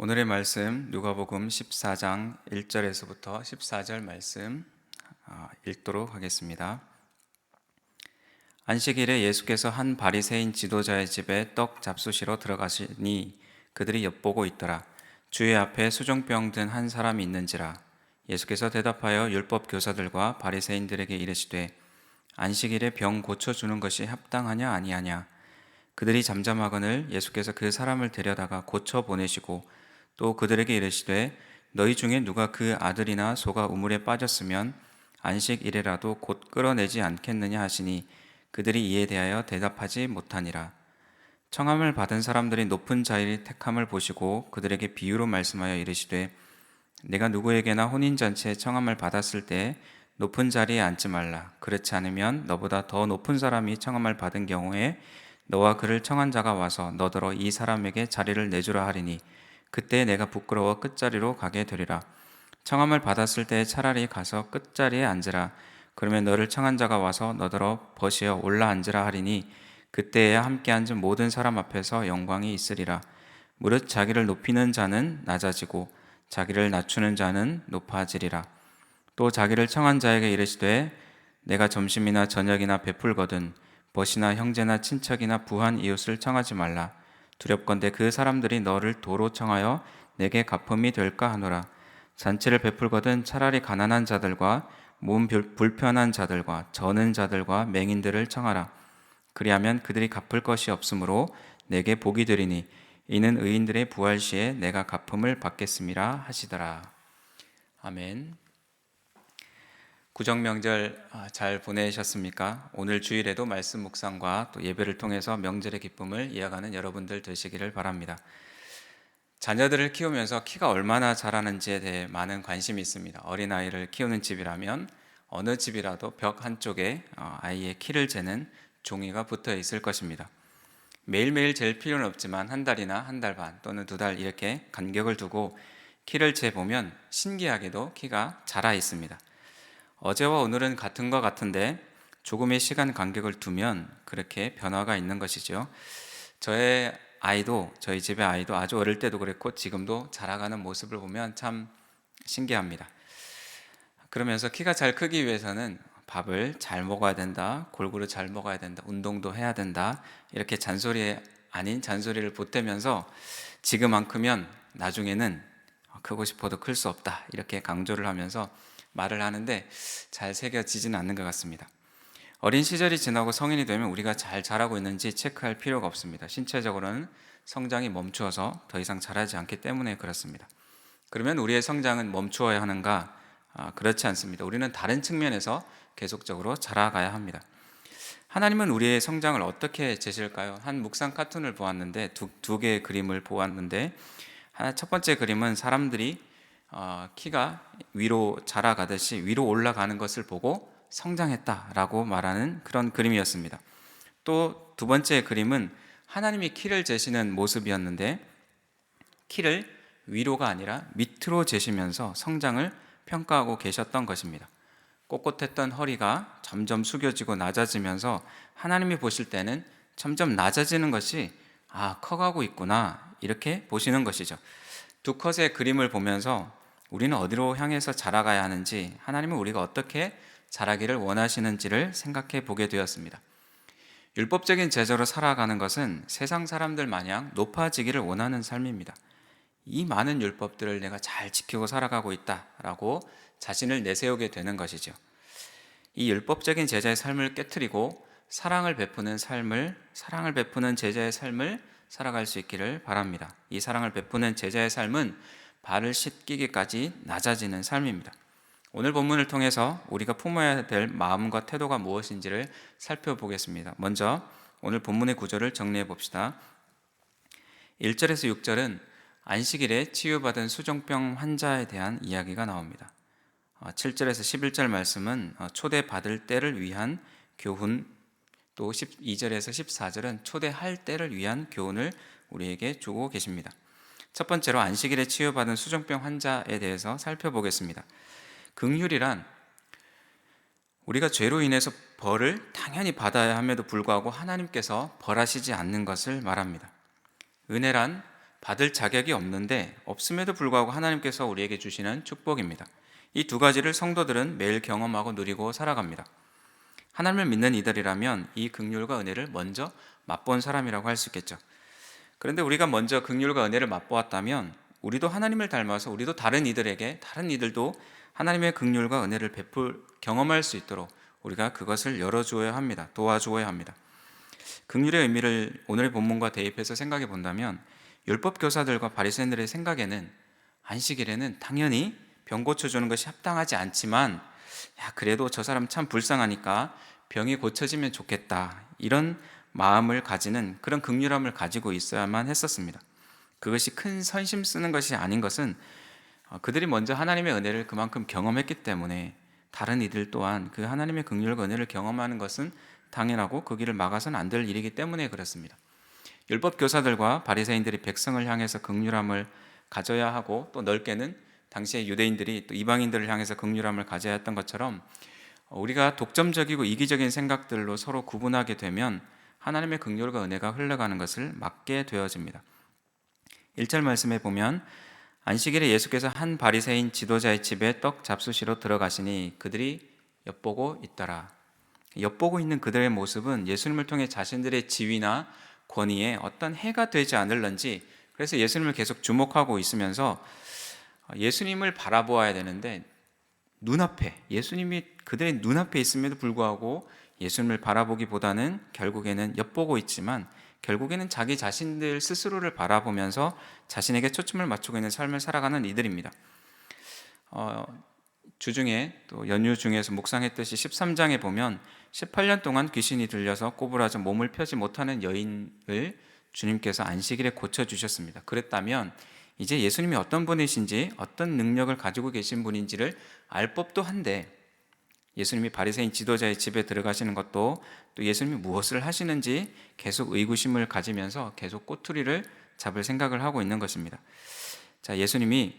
오늘의 말씀 누가복음 14장 1절에서부터 14절 말씀 읽도록 하겠습니다. 안식일에 예수께서 한 바리새인 지도자의 집에 떡 잡수시러 들어가시니 그들이 엿보고 있더라. 주의 앞에 수종병 든 한 사람이 있는지라. 예수께서 대답하여 율법 교사들과 바리새인들에게 이르시되 안식일에 병 고쳐주는 것이 합당하냐 아니하냐. 그들이 잠잠하거늘 예수께서 그 사람을 데려다가 고쳐 보내시고 또 그들에게 이르시되 너희 중에 누가 그 아들이나 소가 우물에 빠졌으면 안식일에라도 곧 끌어내지 않겠느냐 하시니 그들이 이에 대하여 대답하지 못하니라. 청함을 받은 사람들이 높은 자의 택함을 보시고 그들에게 비유로 말씀하여 이르시되 내가 누구에게나 혼인잔치에 청함을 받았을 때 높은 자리에 앉지 말라. 그렇지 않으면 너보다 더 높은 사람이 청함을 받은 경우에 너와 그를 청한 자가 와서 너더러 이 사람에게 자리를 내주라 하리니 그때 내가 부끄러워 끝자리로 가게 되리라. 청함을 받았을 때 차라리 가서 끝자리에 앉으라. 그러면 너를 청한 자가 와서 너더러 벗이어 올라 앉으라 하리니 그때에야 함께 앉은 모든 사람 앞에서 영광이 있으리라. 무릇 자기를 높이는 자는 낮아지고 자기를 낮추는 자는 높아지리라. 또 자기를 청한 자에게 이르시되 내가 점심이나 저녁이나 베풀거든 벗이나 형제나 친척이나 부한 이웃을 청하지 말라. 두렵건대 그 사람들이 너를 도로 청하여 내게 갚음이 될까 하노라. 잔치를 베풀거든 차라리 가난한 자들과 몸 불편한 자들과 저는 자들과 맹인들을 청하라. 그리하면 그들이 갚을 것이 없으므로 내게 복이 되리니 이는 의인들의 부활 시에 내가 갚음을 받겠음이라 하시더라. 아멘. 구정명절 잘 보내셨습니까? 오늘 주일에도 말씀 묵상과 또 예배를 통해서 명절의 기쁨을 이어가는 여러분들 되시기를 바랍니다. 자녀들을 키우면서 키가 얼마나 자라는지에 대해 많은 관심이 있습니다. 어린아이를 키우는 집이라면 어느 집이라도 벽 한쪽에 아이의 키를 재는 종이가 붙어 있을 것입니다. 매일매일 잴 필요는 없지만 한 달이나 한 달 반 또는 두 달 이렇게 간격을 두고 키를 재보면 신기하게도 키가 자라 있습니다. 어제와 오늘은 같은 것 같은데 조금의 시간 간격을 두면 그렇게 변화가 있는 것이죠. 저희 집의 아이도 아주 어릴 때도 그랬고 지금도 자라가는 모습을 보면 참 신기합니다. 그러면서 키가 잘 크기 위해서는 밥을 잘 먹어야 된다, 골고루 잘 먹어야 된다, 운동도 해야 된다, 이렇게 잔소리 아닌 잔소리를 보태면서 지금 안 크면 나중에는 크고 싶어도 클 수 없다, 이렇게 강조를 하면서 말을 하는데 잘 새겨지지는 않는 것 같습니다. 어린 시절이 지나고 성인이 되면 우리가 잘 자라고 있는지 체크할 필요가 없습니다. 신체적으로는 성장이 멈추어서 더 이상 자라지 않기 때문에 그렇습니다. 그러면 우리의 성장은 멈추어야 하는가? 그렇지 않습니다. 우리는 다른 측면에서 계속적으로 자라가야 합니다. 하나님은 우리의 성장을 어떻게 재실까요? 한 묵상 카툰을 보았는데 두 개의 그림을 보았는데 첫 번째 그림은 사람들이 키가 위로 자라가듯이 위로 올라가는 것을 보고 성장했다라고 말하는 그런 그림이었습니다. 또 두 번째 그림은 하나님이 키를 재시는 모습이었는데 키를 위로가 아니라 밑으로 재시면서 성장을 평가하고 계셨던 것입니다. 꼿꼿했던 허리가 점점 숙여지고 낮아지면서 하나님이 보실 때는 점점 낮아지는 것이 커가고 있구나, 이렇게 보시는 것이죠. 두 컷의 그림을 보면서 우리는 어디로 향해서 자라가야 하는지, 하나님은 우리가 어떻게 자라기를 원하시는지를 생각해 보게 되었습니다. 율법적인 제자로 살아가는 것은 세상 사람들 마냥 높아지기를 원하는 삶입니다. 이 많은 율법들을 내가 잘 지키고 살아가고 있다라고 자신을 내세우게 되는 것이죠. 이 율법적인 제자의 삶을 깨트리고 사랑을 베푸는 제자의 삶을 살아갈 수 있기를 바랍니다. 이 사랑을 베푸는 제자의 삶은 발을 씻기기까지 낮아지는 삶입니다. 오늘 본문을 통해서 우리가 품어야 될 마음과 태도가 무엇인지를 살펴보겠습니다. 먼저 오늘 본문의 구절을 정리해 봅시다. 1절에서 6절은 안식일에 치유받은 수종병 환자에 대한 이야기가 나옵니다. 7절에서 11절 말씀은 초대받을 때를 위한 교훈, 또 12절에서 14절은 초대할 때를 위한 교훈을 우리에게 주고 계십니다. 첫 번째로 안식일에 치유받은 수종병 환자에 대해서 살펴보겠습니다. 긍휼이란 우리가 죄로 인해서 벌을 당연히 받아야 함에도 불구하고 하나님께서 벌하시지 않는 것을 말합니다. 은혜란 받을 자격이 없는데 없음에도 불구하고 하나님께서 우리에게 주시는 축복입니다. 이 두 가지를 성도들은 매일 경험하고 누리고 살아갑니다. 하나님을 믿는 이들이라면 이 긍휼과 은혜를 먼저 맛본 사람이라고 할 수 있겠죠. 그런데 우리가 먼저 긍휼과 은혜를 맛보았다면 우리도 하나님을 닮아서 우리도 다른 이들도 하나님의 긍휼과 은혜를 경험할 수 있도록 우리가 그것을 열어주어야 합니다. 도와주어야 합니다. 긍휼의 의미를 오늘의 본문과 대입해서 생각해 본다면 율법 교사들과 바리새인들의 생각에는 안식일에는 당연히 병 고쳐주는 것이 합당하지 않지만 그래도 저 사람 참 불쌍하니까 병이 고쳐지면 좋겠다, 이런 마음을 가지는 그런 긍휼함을 가지고 있어야만 했었습니다. 그것이 큰 선심 쓰는 것이 아닌 것은 그들이 먼저 하나님의 은혜를 그만큼 경험했기 때문에 다른 이들 또한 그 하나님의 긍휼과 은혜를 경험하는 것은 당연하고 그 길을 막아서는 안 될 일이기 때문에 그렇습니다. 율법 교사들과 바리새인들이 백성을 향해서 긍휼함을 가져야 하고 또 넓게는 당시의 유대인들이 또 이방인들을 향해서 긍휼함을 가져야 했던 것처럼 우리가 독점적이고 이기적인 생각들로 서로 구분하게 되면 하나님의 긍휼과 은혜가 흘러가는 것을 막게 되어집니다. 1절 말씀에 보면 안식일에 예수께서 한 바리새인 지도자의 집에 떡 잡수시러 들어가시니 그들이 엿보고 있더라. 엿보고 있는 그들의 모습은 예수님을 통해 자신들의 지위나 권위에 어떤 해가 되지 않을런지, 그래서 예수님을 계속 주목하고 있으면서 예수님을 바라보아야 되는데 예수님이 그들의 눈앞에 있음에도 불구하고 예수님을 바라보기보다는 결국에는 엿보고 있지만 결국에는 자기 자신들 스스로를 바라보면서 자신에게 초점을 맞추고 있는 삶을 살아가는 이들입니다. 주중에 또 연휴 중에서 묵상했듯이 13장에 보면 18년 동안 귀신이 들려서 꼬부라져 몸을 펴지 못하는 여인을 주님께서 안식일에 고쳐주셨습니다. 그랬다면 이제 예수님이 어떤 분이신지 어떤 능력을 가지고 계신 분인지를 알 법도 한데 예수님이 바리새인 지도자의 집에 들어가시는 것도 또 예수님이 무엇을 하시는지 계속 의구심을 가지면서 계속 꼬투리를 잡을 생각을 하고 있는 것입니다. 자, 예수님이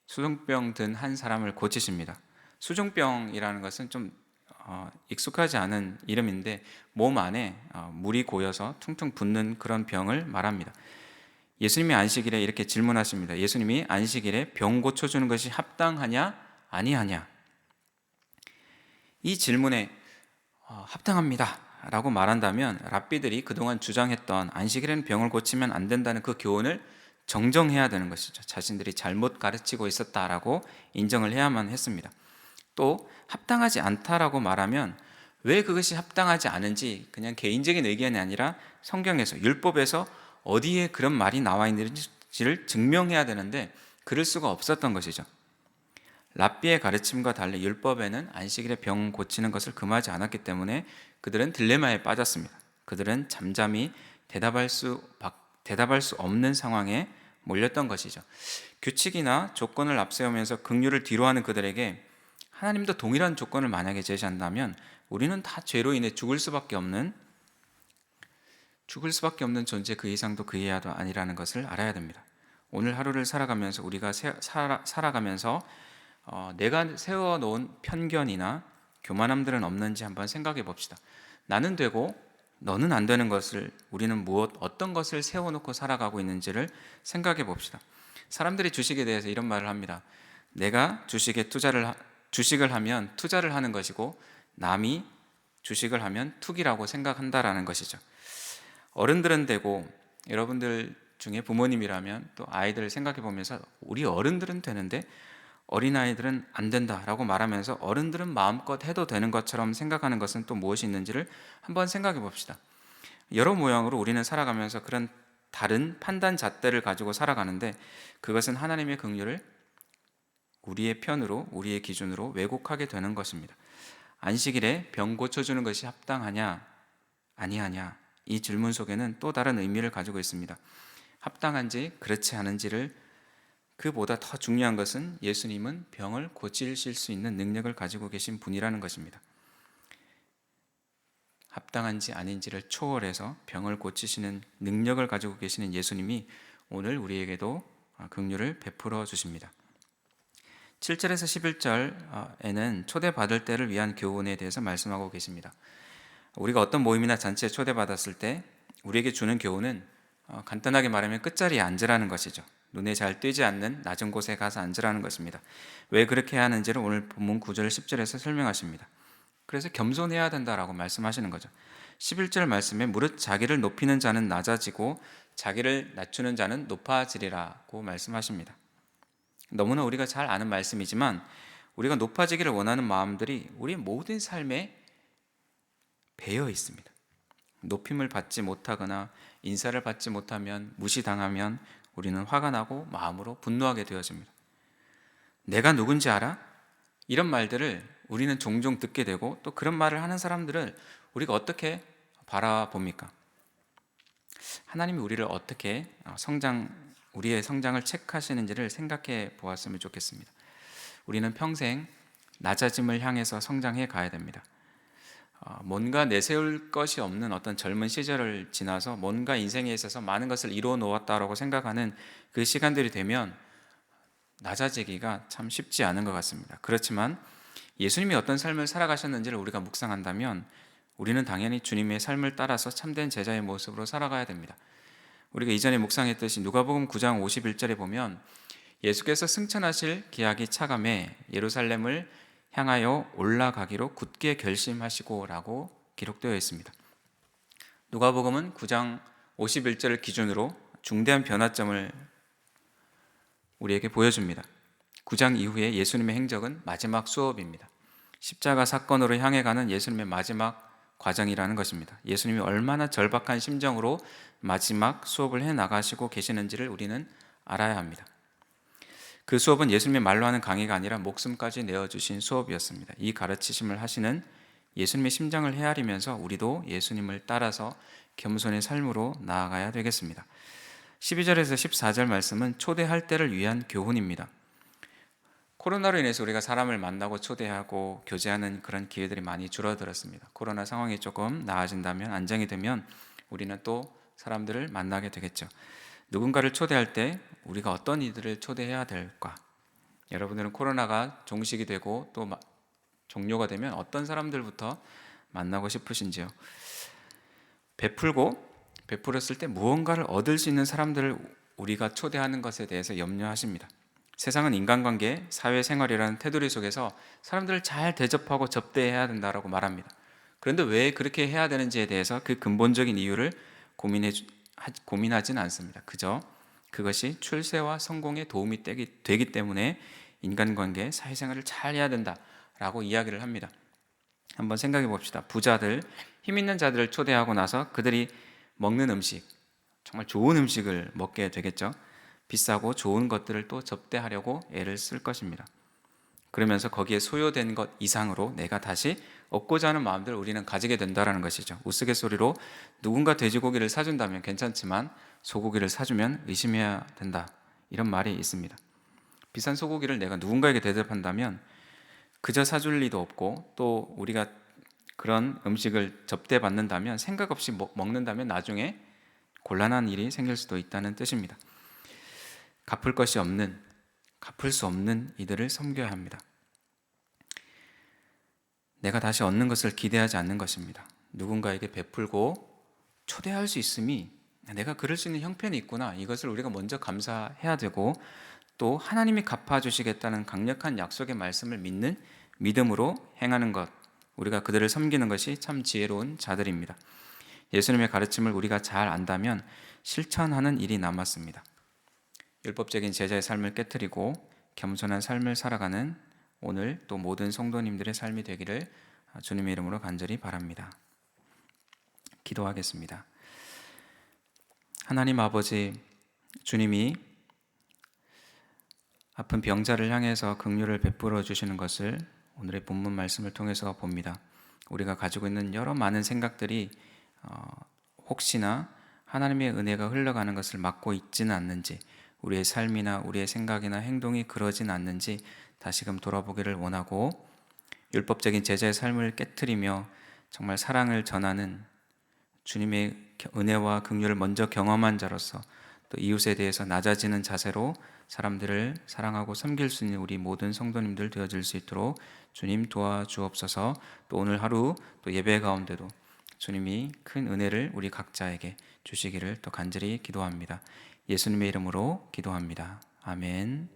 수종병 든 한 사람을 고치십니다. 수종병이라는 것은 좀 익숙하지 않은 이름인데 몸 안에 물이 고여서 퉁퉁 붓는 그런 병을 말합니다. 예수님이 안식일에 이렇게 질문하십니다. 예수님이 안식일에 병 고쳐주는 것이 합당하냐 아니하냐? 이 질문에 합당합니다 라고 말한다면 랍비들이 그동안 주장했던 안식일에는 병을 고치면 안 된다는 그 교훈을 정정해야 되는 것이죠. 자신들이 잘못 가르치고 있었다라고 인정을 해야만 했습니다. 또 합당하지 않다라고 말하면 왜 그것이 합당하지 않은지 그냥 개인적인 의견이 아니라 성경에서 율법에서 어디에 그런 말이 나와 있는지를 증명해야 되는데 그럴 수가 없었던 것이죠. 랍비의 가르침과 달리 율법에는 안식일에 병 고치는 것을 금하지 않았기 때문에 그들은 딜레마에 빠졌습니다. 그들은 잠잠히 대답할 수 없는 상황에 몰렸던 것이죠. 규칙이나 조건을 앞세우면서 긍휼을 뒤로하는 그들에게 하나님도 동일한 조건을 만약에 제시한다면 우리는 다 죄로 인해 죽을 수밖에 없는 존재, 그 이상도 그 이하도 아니라는 것을 알아야 됩니다. 오늘 하루를 살아가면서 우리가 살아가면서 내가 세워놓은 편견이나 교만함들은 없는지 한번 생각해 봅시다. 나는 되고 너는 안 되는 것을 우리는 어떤 것을 세워놓고 살아가고 있는지를 생각해 봅시다. 사람들이 주식에 대해서 이런 말을 합니다. 내가 주식을 하면 투자를 하는 것이고 남이 주식을 하면 투기라고 생각한다라는 것이죠. 어른들은 되고 여러분들 중에 부모님이라면 또 아이들을 생각해 보면서 우리 어른들은 되는데 어린아이들은 안 된다라고 말하면서 어른들은 마음껏 해도 되는 것처럼 생각하는 것은 또 무엇이 있는지를 한번 생각해 봅시다. 여러 모양으로 우리는 살아가면서 그런 다른 판단 잣대를 가지고 살아가는데 그것은 하나님의 긍휼을 우리의 편으로, 우리의 기준으로 왜곡하게 되는 것입니다. 안식일에 병 고쳐주는 것이 합당하냐 아니하냐, 이 질문 속에는 또 다른 의미를 가지고 있습니다. 합당한지 그렇지 않은지를, 그보다 더 중요한 것은 예수님은 병을 고치실 수 있는 능력을 가지고 계신 분이라는 것입니다. 합당한지 아닌지를 초월해서 병을 고치시는 능력을 가지고 계시는 예수님이 오늘 우리에게도 긍휼을 베풀어 주십니다. 7절에서 11절에는 초대받을 때를 위한 교훈에 대해서 말씀하고 계십니다. 우리가 어떤 모임이나 잔치에 초대받았을 때 우리에게 주는 교훈은 간단하게 말하면 끝자리에 앉으라는 것이죠. 눈에 잘 띄지 않는 낮은 곳에 가서 앉으라는 것입니다. 왜 그렇게 해야 하는지를 오늘 본문 9절 10절에서 설명하십니다. 그래서 겸손해야 된다라고 말씀하시는 거죠. 11절 말씀에 무릇 자기를 높이는 자는 낮아지고 자기를 낮추는 자는 높아지리라고 말씀하십니다. 너무나 우리가 잘 아는 말씀이지만 우리가 높아지기를 원하는 마음들이 우리의 모든 삶에 배어 있습니다. 높임을 받지 못하거나 인사를 받지 못하면, 무시당하면 우리는 화가 나고 마음으로 분노하게 되어집니다. 내가 누군지 알아? 이런 말들을 우리는 종종 듣게 되고, 또 그런 말을 하는 사람들을 우리가 어떻게 바라봅니까? 하나님이 우리를 어떻게 우리의 성장을 체크하시는지를 생각해 보았으면 좋겠습니다. 우리는 평생 낮아짐을 향해서 성장해 가야 됩니다. 뭔가 내세울 것이 없는 어떤 젊은 시절을 지나서 뭔가 인생에 있어서 많은 것을 이루어 놓았다라고 생각하는 그 시간들이 되면 낮아지기가 참 쉽지 않은 것 같습니다. 그렇지만 예수님이 어떤 삶을 살아가셨는지를 우리가 묵상한다면 우리는 당연히 주님의 삶을 따라서 참된 제자의 모습으로 살아가야 됩니다. 우리가 이전에 묵상했듯이 누가복음 9장 51절에 보면 예수께서 승천하실 기약이 차감해 예루살렘을 향하여 올라가기로 굳게 결심하시고 라고 기록되어 있습니다. 누가복음은 9장 51절을 기준으로 중대한 변화점을 우리에게 보여줍니다. 9장 이후에 예수님의 행적은 마지막 수업입니다. 십자가 사건으로 향해 가는 예수님의 마지막 과정이라는 것입니다. 예수님이 얼마나 절박한 심정으로 마지막 수업을 해 나가시고 계시는지를 우리는 알아야 합니다. 그 수업은 예수님의 말로 하는 강의가 아니라 목숨까지 내어주신 수업이었습니다. 이 가르치심을 하시는 예수님의 심장을 헤아리면서 우리도 예수님을 따라서 겸손의 삶으로 나아가야 되겠습니다. 12절에서 14절 말씀은 초대할 때를 위한 교훈입니다. 코로나로 인해서 우리가 사람을 만나고 초대하고 교제하는 그런 기회들이 많이 줄어들었습니다. 코로나 상황이 조금 나아진다면, 안정이 되면 우리는 또 사람들을 만나게 되겠죠. 누군가를 초대할 때 우리가 어떤 이들을 초대해야 될까? 여러분들은 코로나가 종식이 되고 또 종료가 되면 어떤 사람들부터 만나고 싶으신지요? 베풀었을 때 무언가를 얻을 수 있는 사람들을 우리가 초대하는 것에 대해서 염려하십니다. 세상은 인간관계, 사회생활이라는 테두리 속에서 사람들을 잘 대접하고 접대해야 된다고 말합니다. 그런데 왜 그렇게 해야 되는지에 대해서 그 근본적인 이유를 고민하지는 않습니다. 그저 그것이 출세와 성공에 도움이 되기 때문에 인간관계, 사회생활을 잘 해야 된다라고 이야기를 합니다. 한번 생각해 봅시다. 부자들, 힘 있는 자들을 초대하고 나서 그들이 먹는 음식, 정말 좋은 음식을 먹게 되겠죠. 비싸고 좋은 것들을 또 접대하려고 애를 쓸 것입니다. 그러면서 거기에 소요된 것 이상으로 내가 다시 얻고자 하는 마음들을 우리는 가지게 된다는 것이죠. 우스갯소리로 누군가 돼지고기를 사준다면 괜찮지만 소고기를 사주면 의심해야 된다, 이런 말이 있습니다. 비싼 소고기를 내가 누군가에게 대접한다면 그저 사줄 리도 없고, 또 우리가 그런 음식을 접대받는다면 생각 없이 먹는다면 나중에 곤란한 일이 생길 수도 있다는 뜻입니다. 갚을 수 없는 이들을 섬겨야 합니다. 내가 다시 얻는 것을 기대하지 않는 것입니다. 누군가에게 베풀고 초대할 수 있음이, 내가 그럴 수 있는 형편이 있구나, 이것을 우리가 먼저 감사해야 되고, 또 하나님이 갚아주시겠다는 강력한 약속의 말씀을 믿는 믿음으로 행하는 것, 우리가 그들을 섬기는 것이 참 지혜로운 자들입니다. 예수님의 가르침을 우리가 잘 안다면 실천하는 일이 남았습니다. 율법적인 제자의 삶을 깨트리고 겸손한 삶을 살아가는 오늘 또 모든 성도님들의 삶이 되기를 주님의 이름으로 간절히 바랍니다. 기도하겠습니다. 하나님 아버지, 주님이 아픈 병자를 향해서 긍휼을 베풀어 주시는 것을 오늘의 본문 말씀을 통해서 봅니다. 우리가 가지고 있는 여러 많은 생각들이 혹시나 하나님의 은혜가 흘러가는 것을 막고 있지는 않는지, 우리의 삶이나 우리의 생각이나 행동이 그러진 않는지 다시금 돌아보기를 원하고, 율법적인 제자의 삶을 깨트리며 정말 사랑을 전하는 주님의 은혜와 긍휼을 먼저 경험한 자로서 또 이웃에 대해서 낮아지는 자세로 사람들을 사랑하고 섬길 수 있는 우리 모든 성도님들 되어질 수 있도록 주님 도와주옵소서. 또 오늘 하루 또 예배 가운데도 주님이 큰 은혜를 우리 각자에게 주시기를 또 간절히 기도합니다. 예수님의 이름으로 기도합니다. 아멘.